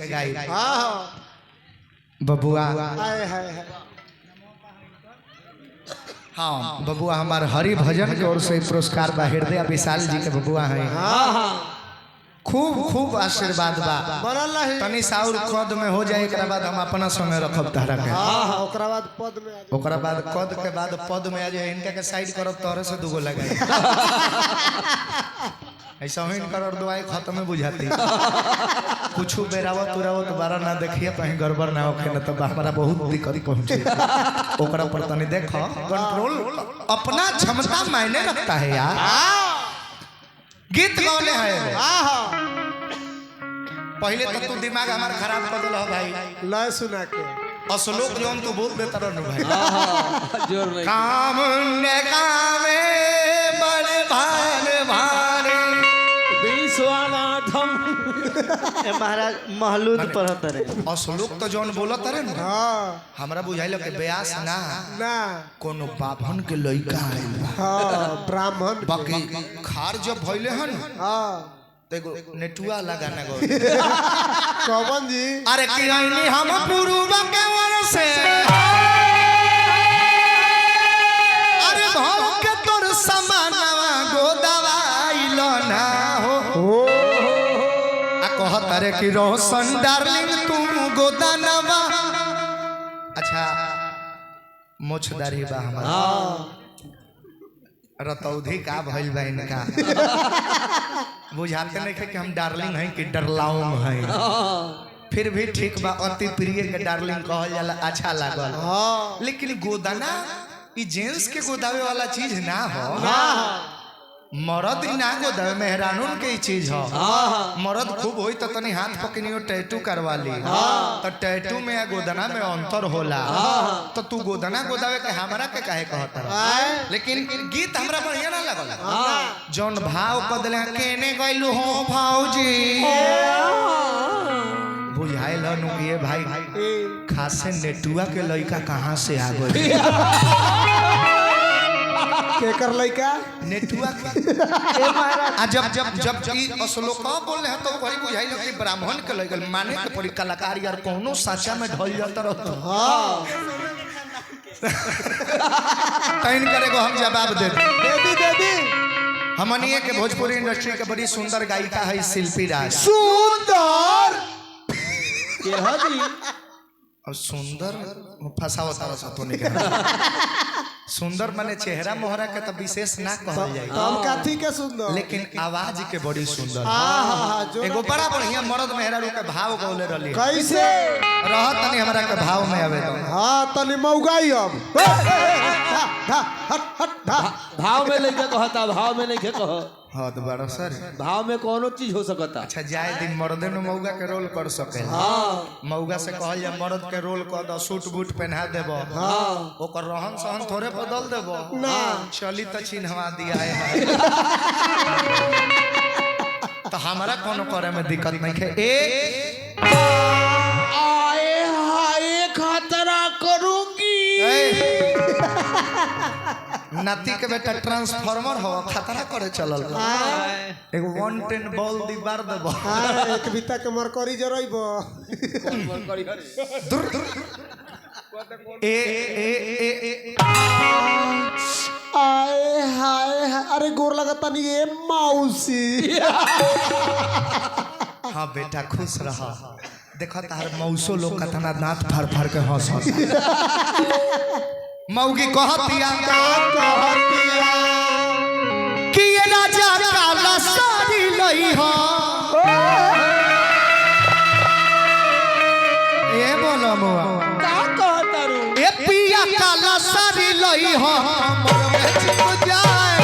गाई। हाँ बबुआ हाय हाय हाय हाँ बबुआ हमार हरि भजन की ओर से पुरस्कार बा हृदय विशाल जी के बबुआ है। खूब खूब आशीर्वाद बा बनल रही तनी साउर कद में हो जाए एकरा बाद हम अपना संगे रखब तारा के। ओकरा बाद पद में आ जाए। ओकरा बाद कद के बाद पद में आ जाए इनका के साइड करब तोरे से दुगो लगाई ऐसा ही इनकर और दुआई खत्म में बुझाती कुछ बेरावत उरावत बारा ना देखिए कहीं गड़बड़ ना होखे ना तो हमारा बहुत दिक्कत पहुंचे ओकरा पर तनी देखो कंट्रोल अपना क्षमता मायने रखता है यार। गीत गौले है पहले तो तू दिमाग हमारा खराब कर दिला भाई लय सुना के असलोक जोन तू बोल देता रहनु भाई जोर में काम ने कामे बड़े भान भाने विश्वनाथम महाराज महलूद पढ़त रहे असलोक तो जोन बोलत रहे न हाँ हमरा बुझाइल के ब्यास ना ना कोनो बाभन के लइका आइल बा हाँ ब्राह्मण बाकी खार जब भइले हन हाँ देखो नेटुआ लगाना गो कौवन जी अरे किरानी हम पूर्व के वर से अरे भाव के तोर समानवा गोदवाइल ना हो आ कहत अरे कि रोशन डार्लिंग तू गोदानवा। अच्छा मोछदारी बा हमारा रतौधी का भइल बा इनका बुझाते नहीं कि हम डार्लिंग हैं कि डरलाउम हैं फिर भी ठीक बा अति प्रिय के डार्लिंग कहल जाला अच्छा लागल लेकिन गोदाना ई जेंट्स के गोदावे वाला चीज ना हो मर्द ना गोदावे मेहरानून के चीज हो मर्द खूब होई तो तनी हाथ पकनियो टैटू करवा ली तो टैटू में या गोदना में अंतर होला तो तू गोदना गोदावे के हमरा के काहे कहत लेकिन गीत हमरा बढ़िया ना लगल जौन भाव कदले केने गइलू हो भाऊजी बुझाइल नु ये भाई खासे नेटुआ के लइका कहां से आ गइल केकर लइका नेटुआ के आ जब जब जब ई असलोका बोल रहे तो वही बुझाइल कि ब्राह्मण के लइका माने के परी कलाकार यार कोनो साचा में ढल जाता रहतो हां तैन करेगो हम जवाब दे दे हमनिए के भोजपुरी इंडस्ट्री के बड़ी सुंदर गायिका है शिल्पी राज सुंदर के हदी और सुंदर फसाओ तारा सतोनी के सुंदर माने चेहरा मोहरा के तो विशेष ना कहल जाए हम काथी के सुंदर लेकिन आवाज के बड़ी सुंदर जो एगो बड़ा बढ़िया मर्द मेहरारू के भाव गौले रहली कैसे रहत तनी हमरा के भाव में आवे तो हाँ तनी मौगाई अब भाव में लेके कहता भाव में नहीं कह हां तो बड़ा सर भाव में कोनो चीज हो सकता। अच्छा जाए दिन मर्दे न मौगा के रोल कर सके मौगा से कहल जा मर्द के रोल कर द सूट बूट पहना देबो ओकर रहन सहन थोड़े बदल देबो ना चली त चिन्हवा दिया है तो हमारा कोनो करे में दिक्कत नहीं है ए आए हाय खतरा करूंगी नाती के बेटा ट्रांसफार्मर हो खतरा करे चलल एगो 110 बॉल दी बार देबो एक बिता के मरकरी जरइबो ए ए ए आए हाय अरे गोर लगता नहीं ये मौसी हाँ बेटा खुश रहा देखो तार मौसो लोग कतना दांत फाड़ फाड़ के हंस हंस मौगी कहतिया कि ये राजा काला साड़ी लई हो ए बोलो मुआ का कहता रू ए पिया काला साड़ी लई हो हमर में छिप जाए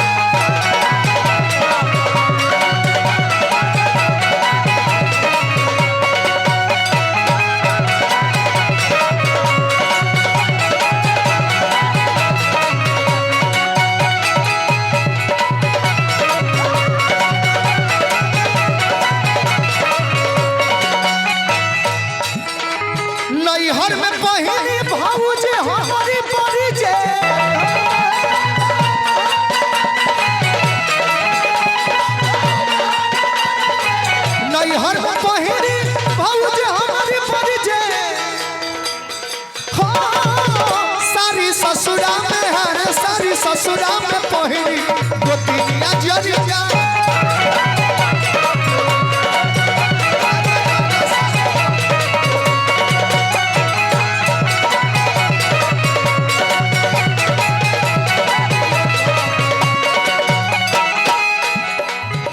नैहर में बहिनी भाऊजी हमारी बड़ी जे नैहर में बहिनी भाऊजी हमारी ससुरा में हरे सारी ससुरा में पहिरी गोतिनिया जरिया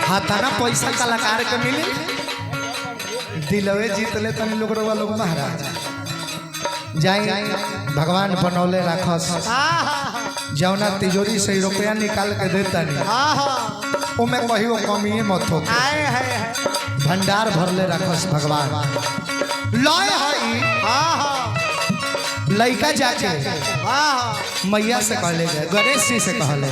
हाथाना पैसा कलाकार के मिली दिलवे जीत ले तनी लोग रोवा लोग महाराज जाए भगवान बनौले राखस जौना तिजोरी से रुपया निकाल के देता नहीं ओमे कहियो कमी मत हो भंडार भरले राखस भगवान लय हई लइका जाके मैया से कहले गणेश जी से कहले